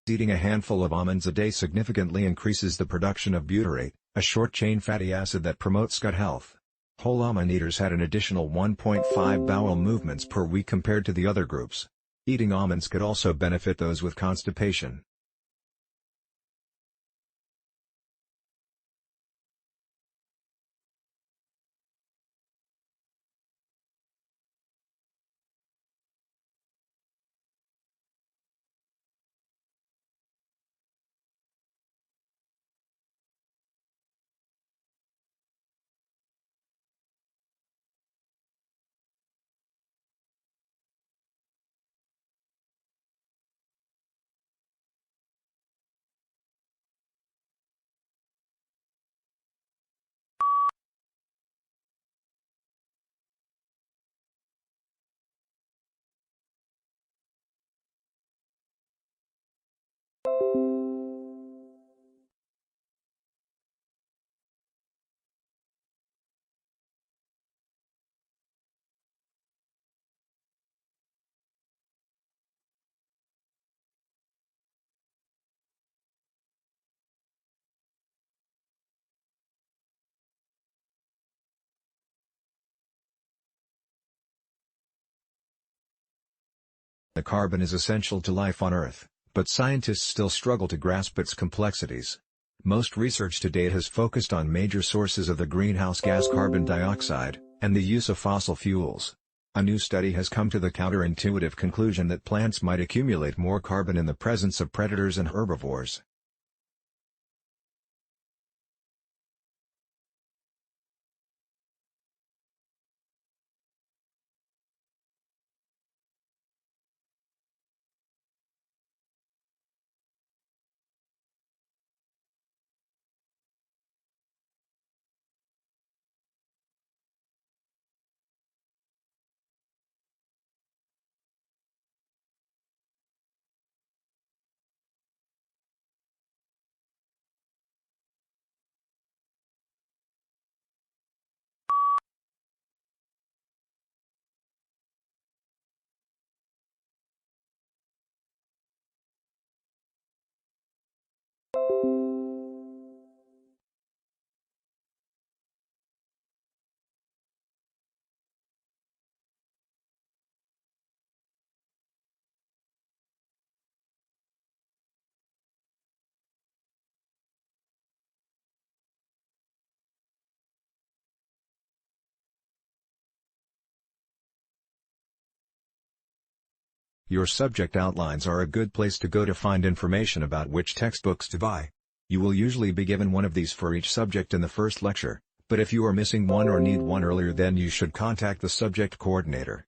Eating a handful of almonds a day significantly increases the production of butyrate, a short-chain fatty acid that promotes gut health. Whole almond eaters had an additional 1.5 bowel movements per week compared to the other groups. Eating almonds could also benefit those with constipation. The carbon is essential to life on Earth, but scientists still struggle to grasp its complexities. Most research to date has focused on major sources of the greenhouse gas carbon dioxide, and the use of fossil fuels. A new study has come to the counterintuitive conclusion that plants might accumulate more carbon in the presence of predators and herbivores. Your subject outlines are a good place to go to find information about which textbooks to buy. You will usually be given one of these for each subject in the first lecture, but if you are missing one or need one earlier, then you should contact the subject coordinator.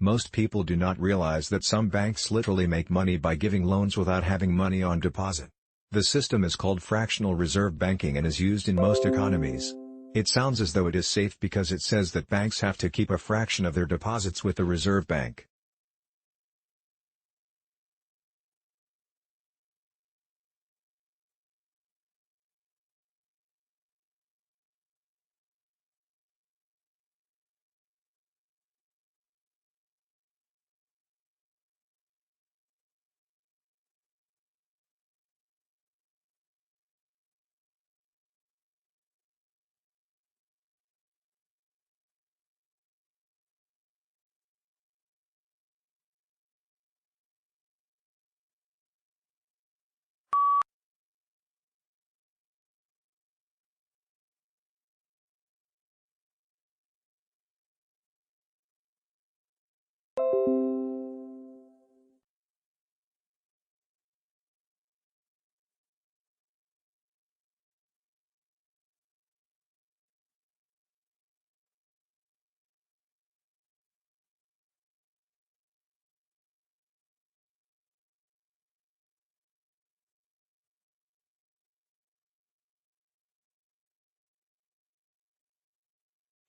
Most people do not realize that some banks literally make money by giving loans without having money on deposit. The system is called fractional reserve banking and is used in most economies. It sounds as though it is safe because it says that banks have to keep a fraction of their deposits with the Reserve Bank.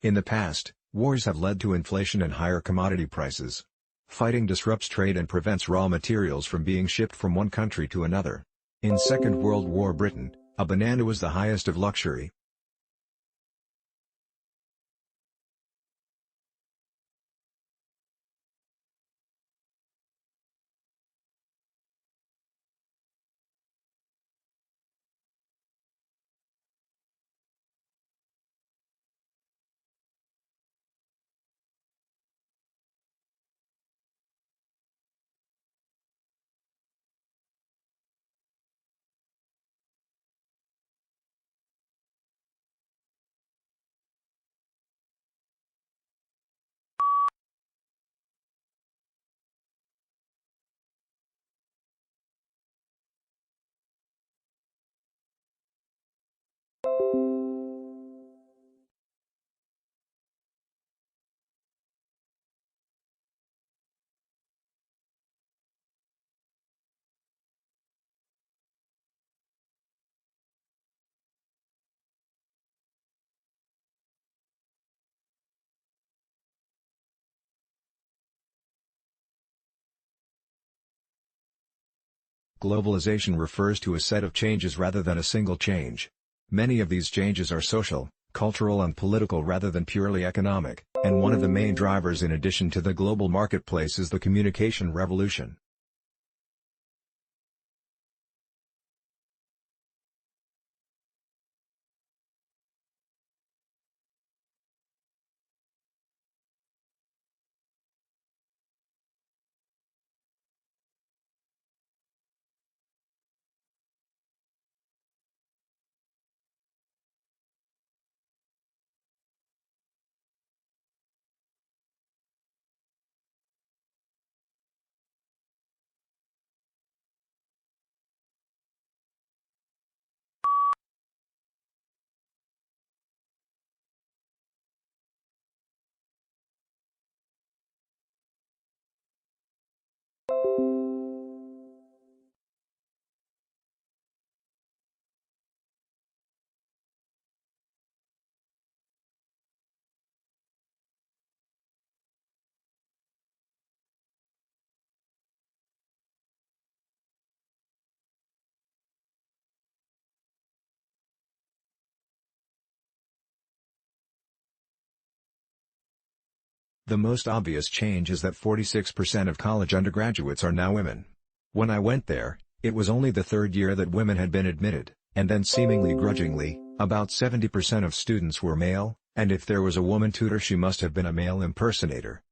In the past, wars have led to inflation and higher commodity prices. Fighting disrupts trade and prevents raw materials from being shipped from one country to another. In Second World War Britain, a banana was the highest of luxury. Globalization refers to a set of changes rather than a single change. Many of these changes are social, cultural and political rather than purely economic, and one of the main drivers in addition to the global marketplace is the communication revolution. The most obvious change is that 46% of college undergraduates are now women. When I went there, it was only the third year that women had been admitted, and then seemingly grudgingly, about 70% of students were male, and if there was a woman tutor she must have been a male impersonator.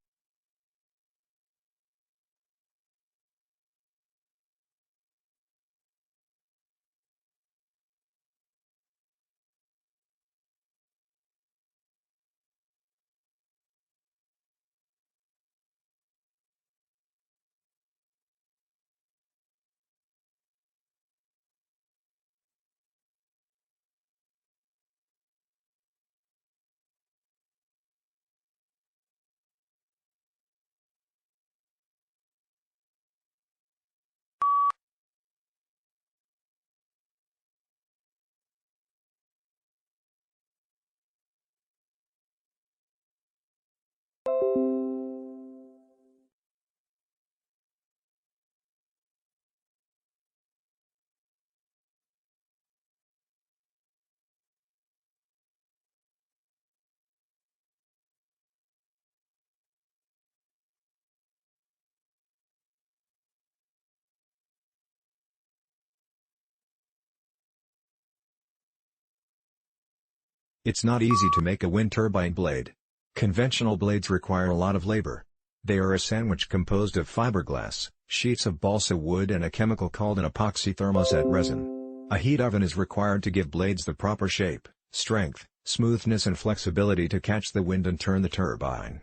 It's not easy to make a wind turbine blade. Conventional blades require a lot of labor. They are a sandwich composed of fiberglass, sheets of balsa wood and a chemical called an epoxy thermoset resin. A heat oven is required to give blades the proper shape, strength, smoothness and flexibility to catch the wind and turn the turbine.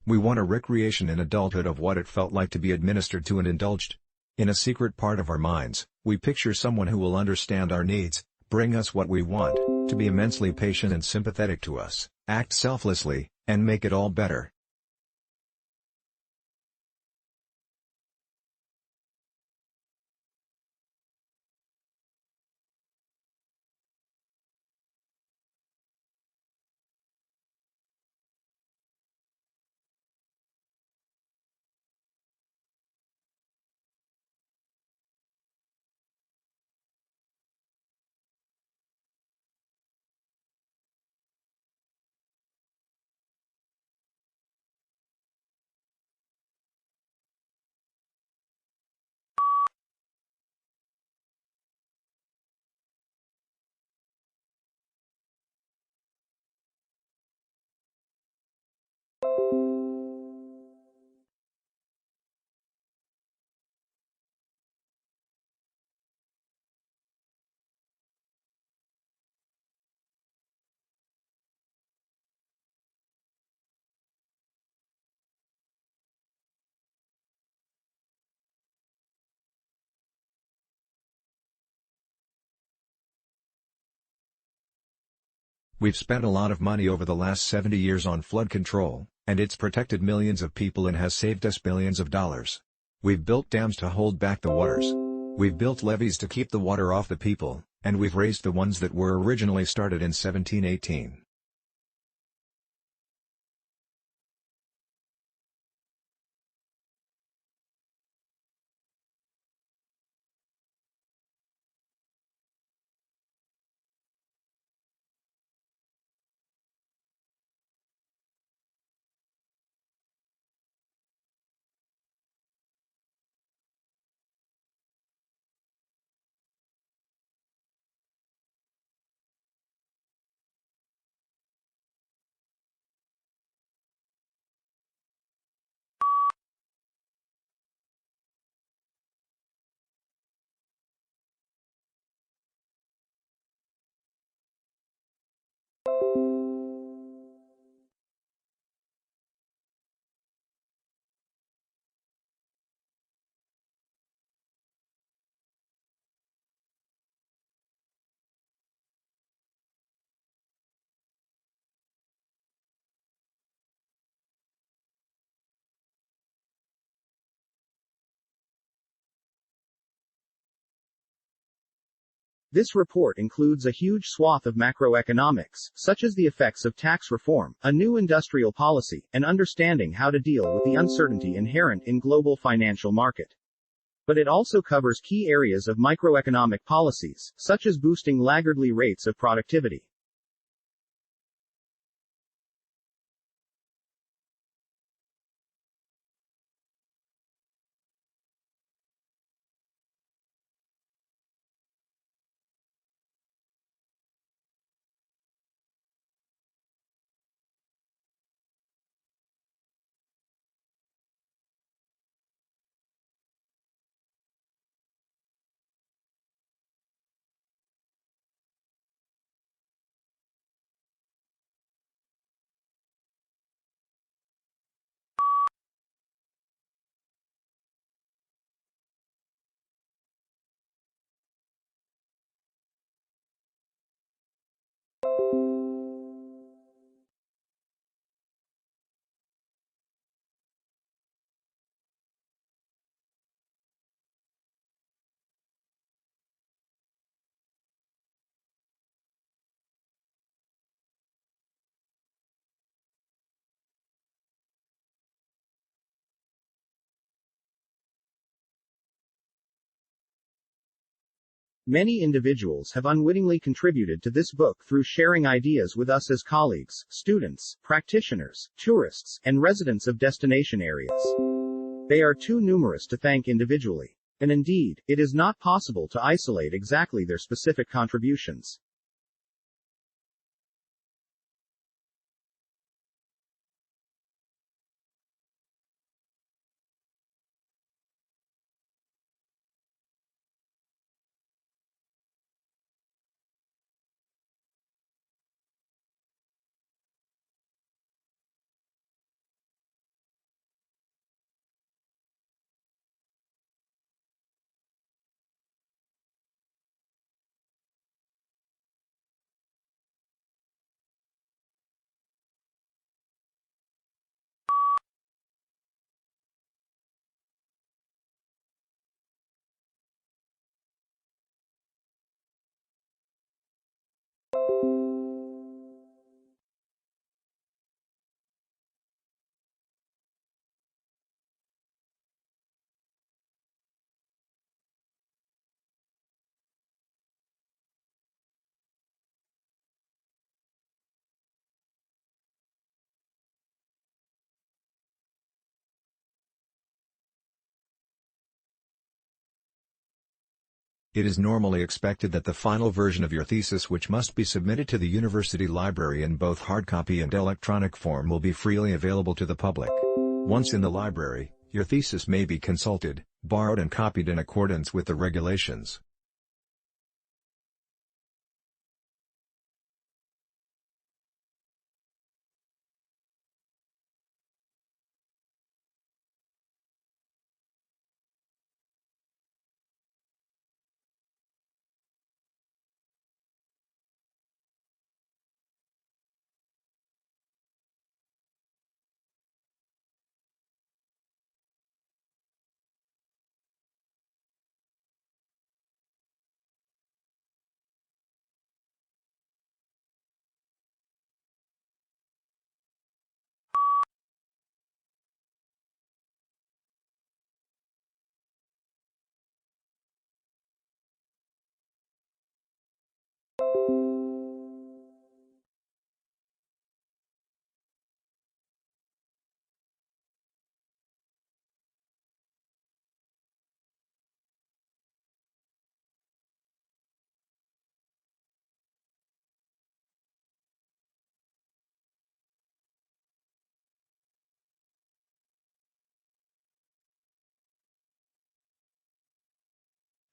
We want a recreation in adulthood of what it felt like to be administered to and indulged. In a secret part of our minds, we picture someone who will understand our needs, bring us what we want, to be immensely patient and sympathetic to us, act selflessly, and make it all better. We've spent a lot of money over the last 70 years on flood control, and it's protected millions of people and has saved us billions of dollars. We've built dams to hold back the waters. We've built levees to keep the water off the people, and we've raised the ones that were originally started in 1718. This report includes a huge swath of macroeconomics, such as the effects of tax reform, a new industrial policy, and understanding how to deal with the uncertainty inherent in global financial market. But it also covers key areas of microeconomic policies, such as boosting laggardly rates of productivity. Many individuals have unwittingly contributed to this book through sharing ideas with us as colleagues, students, practitioners, tourists, and residents of destination areas. They are too numerous to thank individually. And indeed, it is not possible to isolate exactly their specific contributions. It is normally expected that the final version of your thesis, which must be submitted to the university library in both hard copy and electronic form, will be freely available to the public. Once in the library, your thesis may be consulted, borrowed and copied in accordance with the regulations.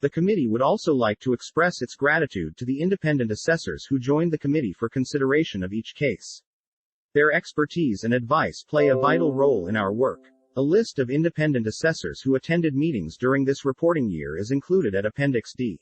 The committee would also like to express its gratitude to the independent assessors who joined the committee for consideration of each case. Their expertise and advice play a vital role in our work. A list of independent assessors who attended meetings during this reporting year is included at Appendix D.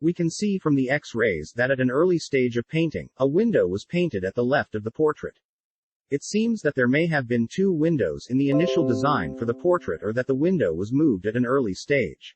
We can see from the X-rays that at an early stage of painting, a window was painted at the left of the portrait. It seems that there may have been two windows in the initial design for the portrait, or that the window was moved at an early stage.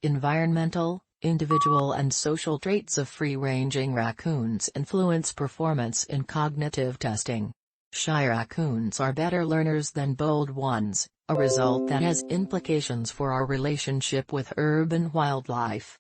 Environmental, individual and social traits of free-ranging raccoons influence performance in cognitive testing. Shy raccoons are better learners than bold ones, a result that has implications for our relationship with urban wildlife.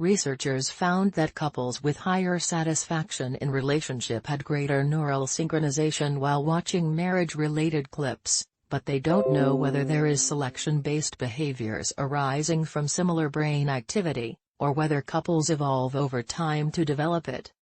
Researchers found that couples with higher satisfaction in relationship had greater neural synchronization while watching marriage-related clips, but they don't know whether there is selection-based behaviors arising from similar brain activity, or whether couples evolve over time to develop it.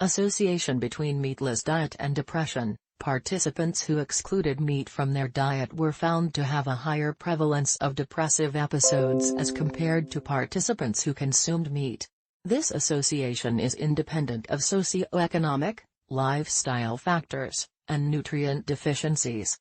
Association between meatless diet and depression. Participants who excluded meat from their diet were found to have a higher prevalence of depressive episodes as compared to participants who consumed meat. This association is independent of socioeconomic, lifestyle factors, and nutrient deficiencies.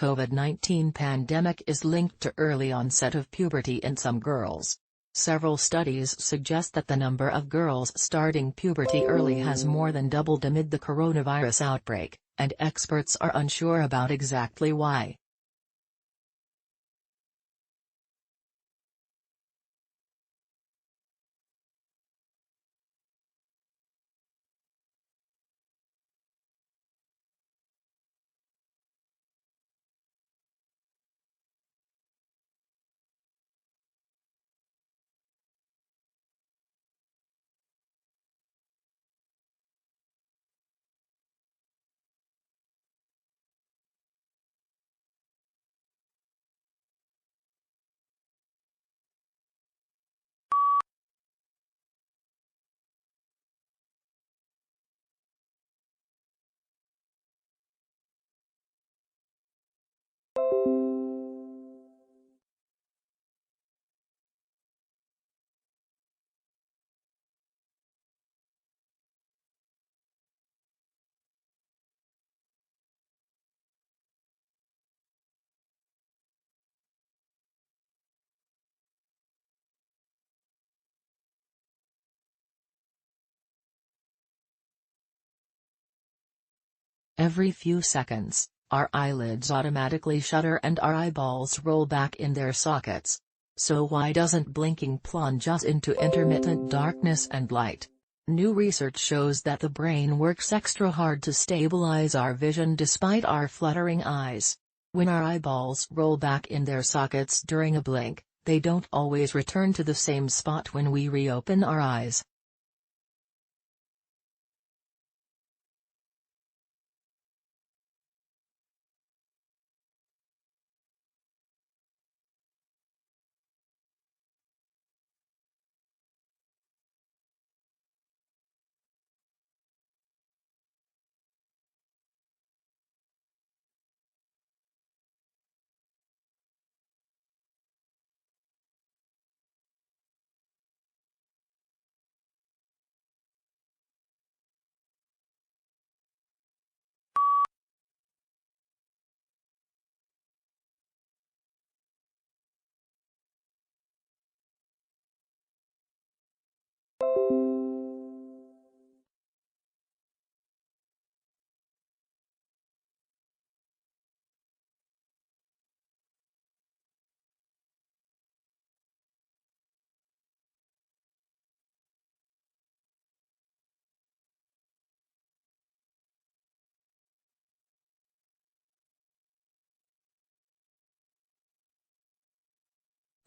COVID-19 pandemic is linked to early onset of puberty in some girls. Several studies suggest that the number of girls starting puberty early has more than doubled amid the coronavirus outbreak, and experts are unsure about exactly why. Every few seconds, our eyelids automatically shutter and our eyeballs roll back in their sockets. So why doesn't blinking plunge us into intermittent darkness and light? New research shows that the brain works extra hard to stabilize our vision despite our fluttering eyes. When our eyeballs roll back in their sockets during a blink, they don't always return to the same spot when we reopen our eyes.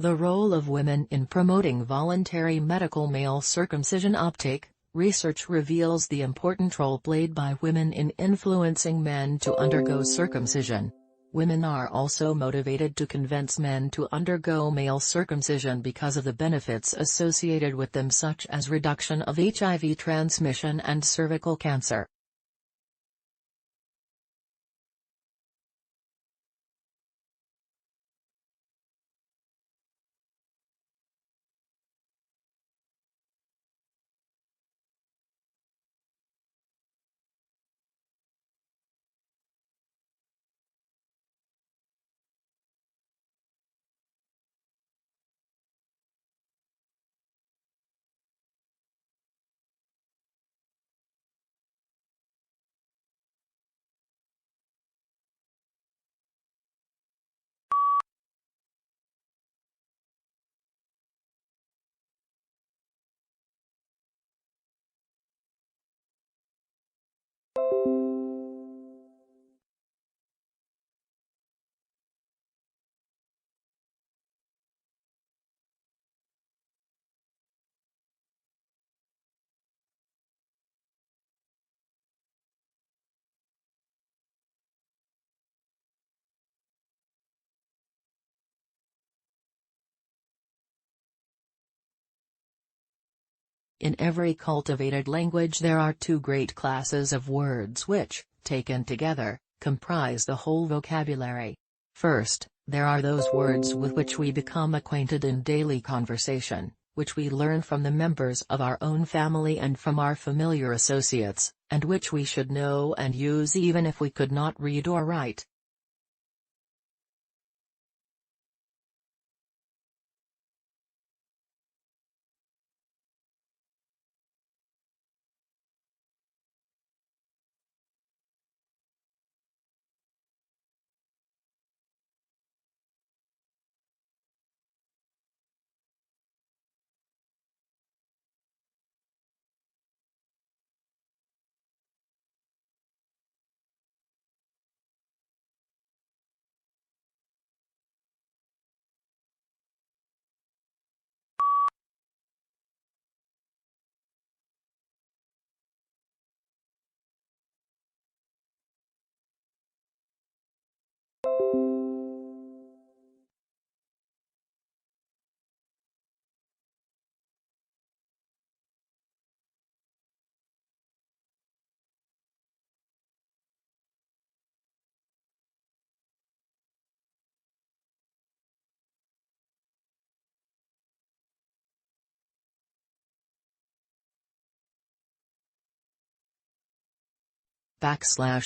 The role of women in promoting voluntary medical male circumcision uptake. Research reveals the important role played by women in influencing men to undergo circumcision. Women are also motivated to convince men to undergo male circumcision because of the benefits associated with them, such as reduction of HIV transmission and cervical cancer. In every cultivated language there are two great classes of words which, taken together, comprise the whole vocabulary. First, there are those words with which we become acquainted in daily conversation, which we learn from the members of our own family and from our familiar associates, and which we should know and use even if we could not read or write.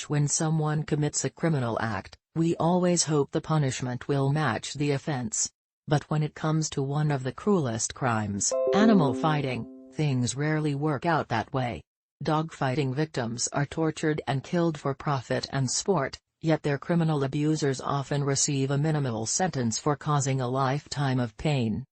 When someone commits a criminal act, we always hope the punishment will match the offense. But when it comes to one of the cruelest crimes, animal fighting, things rarely work out that way. Dogfighting victims are tortured and killed for profit and sport, yet their criminal abusers often receive a minimal sentence for causing a lifetime of pain.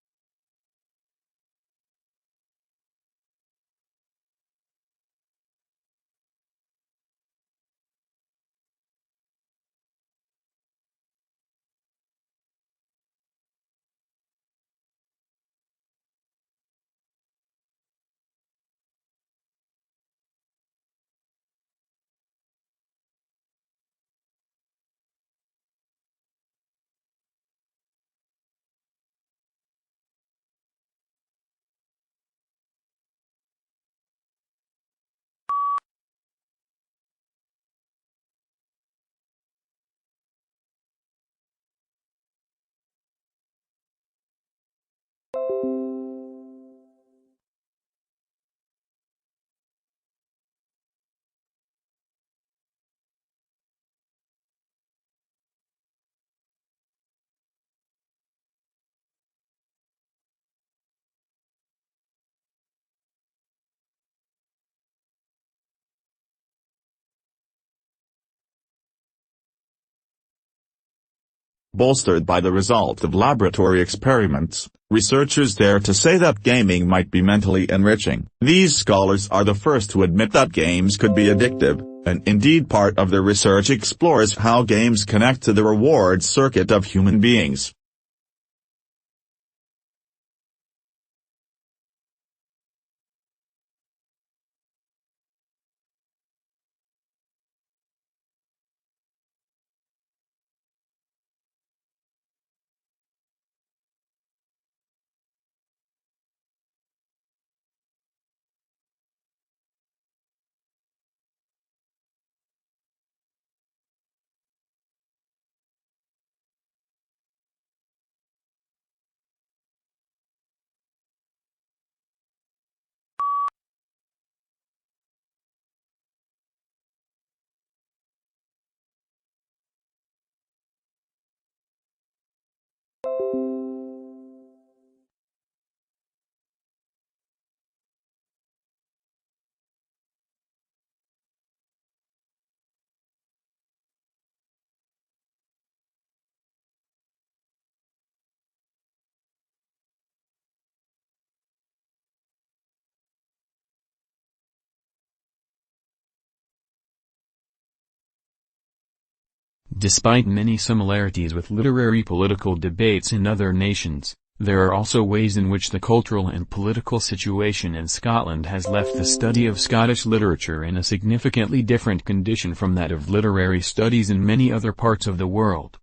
Bolstered by the result of laboratory experiments, researchers dare to say that gaming might be mentally enriching. These scholars are the first to admit that games could be addictive, and indeed part of their research explores how games connect to the reward circuit of human beings. Despite many similarities with literary political debates in other nations, there are also ways in which the cultural and political situation in Scotland has left the study of Scottish literature in a significantly different condition from that of literary studies in many other parts of the world.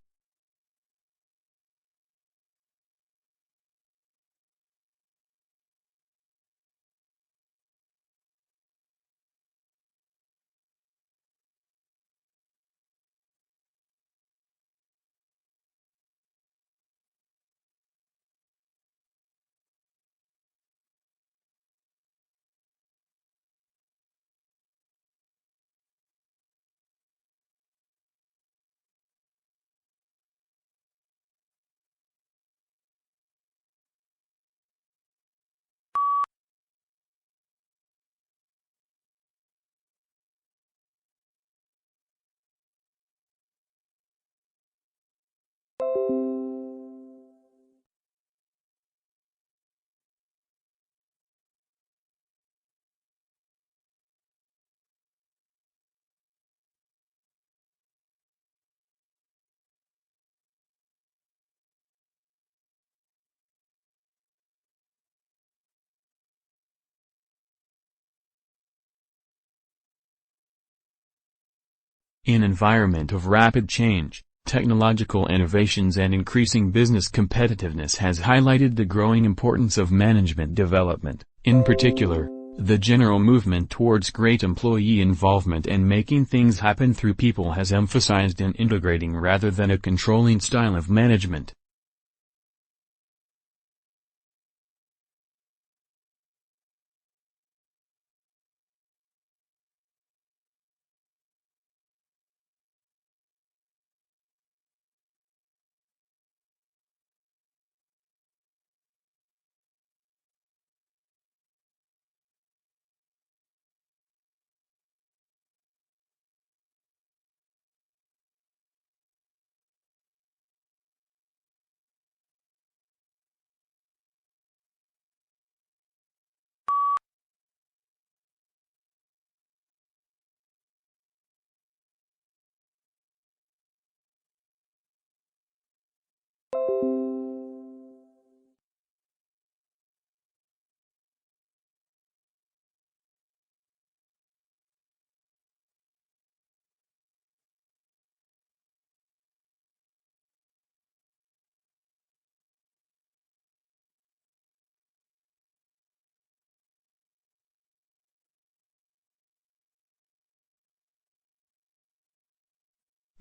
In an environment of rapid change, technological innovations and increasing business competitiveness has highlighted the growing importance of management development. In particular, the general movement towards great employee involvement and making things happen through people has emphasized an integrating rather than a controlling style of management.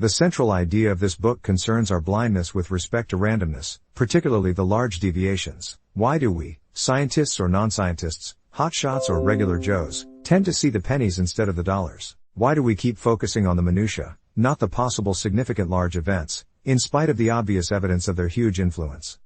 The central idea of this book concerns our blindness with respect to randomness, particularly the large deviations. Why do we, scientists or non-scientists, hotshots or regular Joes, tend to see the pennies instead of the dollars? Why do we keep focusing on the minutiae, not the possible significant large events, in spite of the obvious evidence of their huge influence?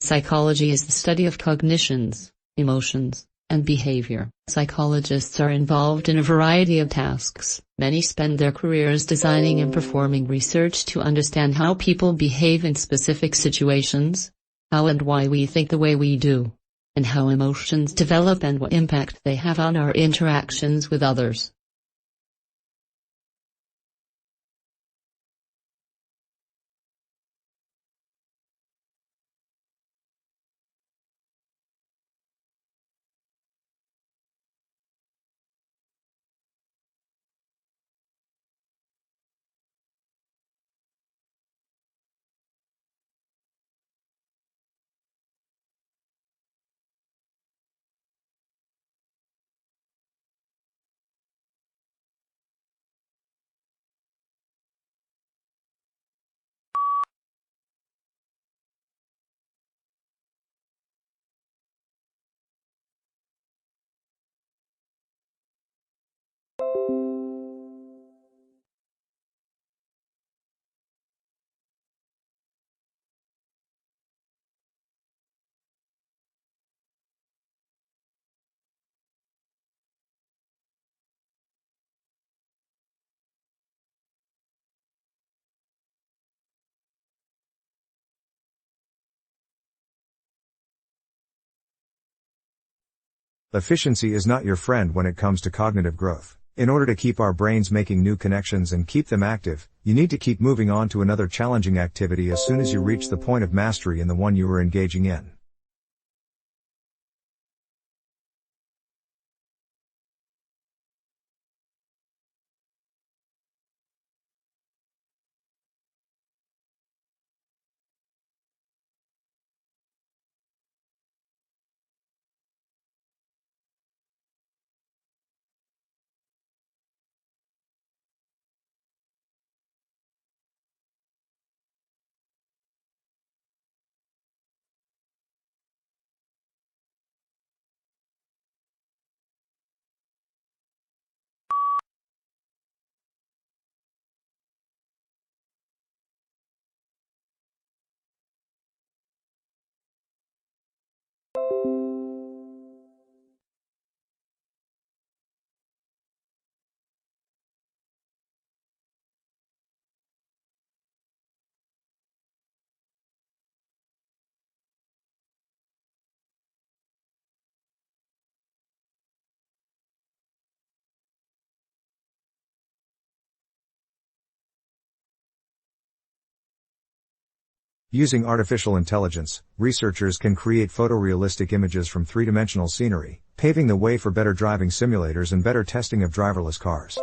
Psychology is the study of cognitions, emotions, and behavior. Psychologists are involved in a variety of tasks. Many spend their careers designing and performing research to understand how people behave in specific situations, how and why we think the way we do, and how emotions develop and what impact they have on our interactions with others. Efficiency is not your friend when it comes to cognitive growth. In order to keep our brains making new connections and keep them active, you need to keep moving on to another challenging activity as soon as you reach the point of mastery in the one you are engaging in. Using artificial intelligence, researchers can create photorealistic images from three-dimensional scenery, paving the way for better driving simulators and better testing of driverless cars.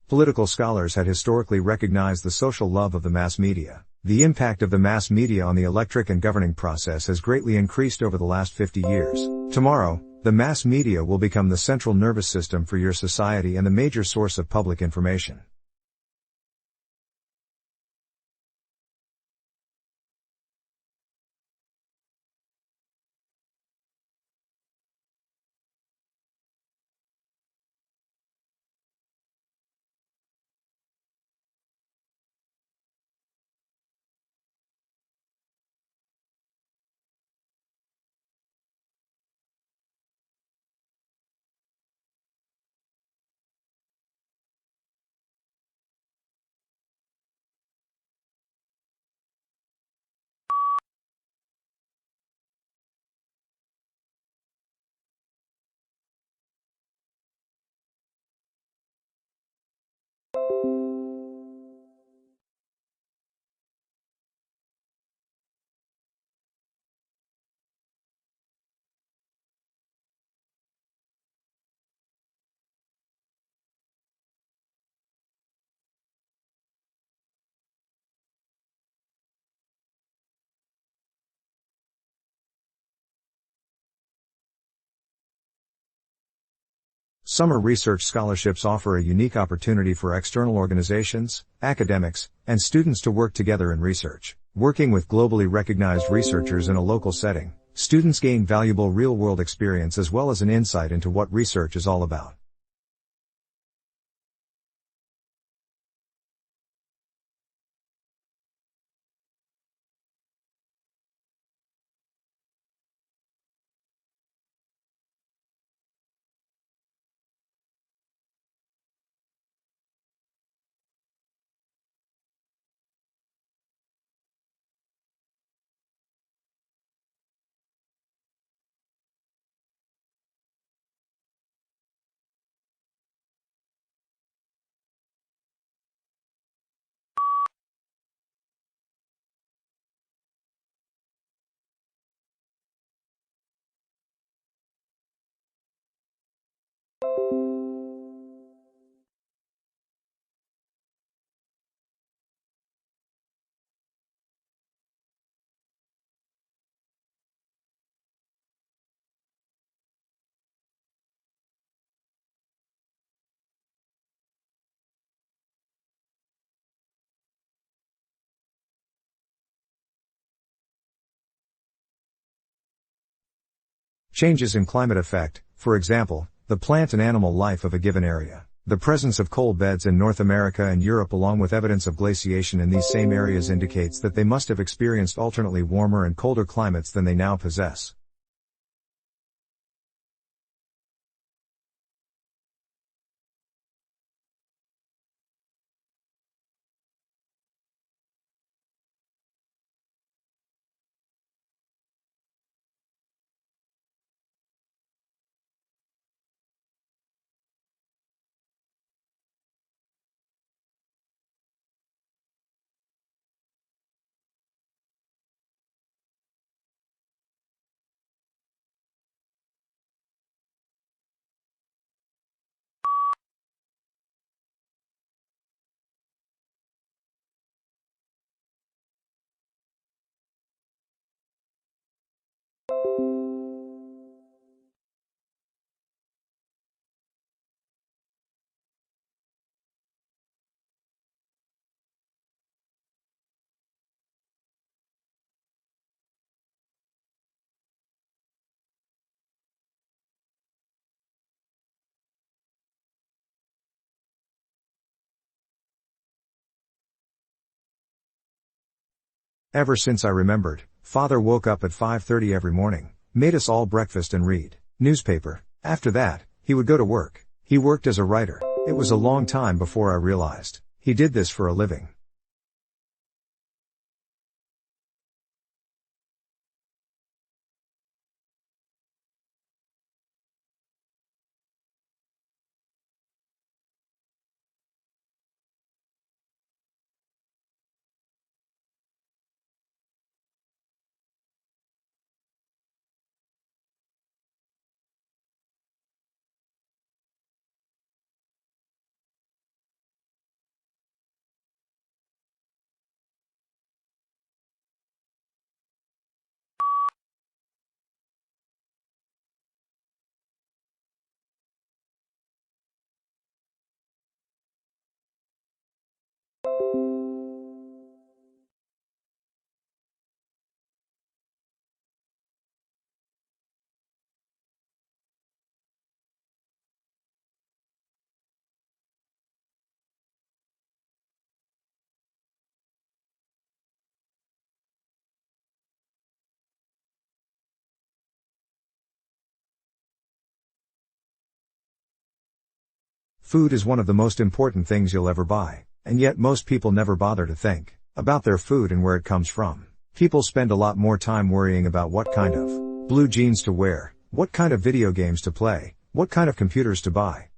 Political scholars had historically recognized the social love of the mass media. The impact of the mass media on the electric and governing process has greatly increased over the last 50 years. Tomorrow, the mass media will become the central nervous system for your society and the major source of public information. Summer research scholarships offer a unique opportunity for external organizations, academics, and students to work together in research. Working with globally recognized researchers in a local setting, students gain valuable real-world experience as well as an insight into what research is all about. Changes in climate affect, for example, the plant and animal life of a given area. The presence of coal beds in North America and Europe along with evidence of glaciation in these same areas indicates that they must have experienced alternately warmer and colder climates than they now possess. Ever since I remembered, Father woke up at 5:30 every morning, made us all breakfast and read newspaper. After that, he would go to work. He worked as a writer. It was a long time before I realized he did this for a living. Food is one of the most important things you'll ever buy, and yet most people never bother to think about their food and where it comes from. People spend a lot more time worrying about what kind of blue jeans to wear, what kind of video games to play, what kind of computers to buy,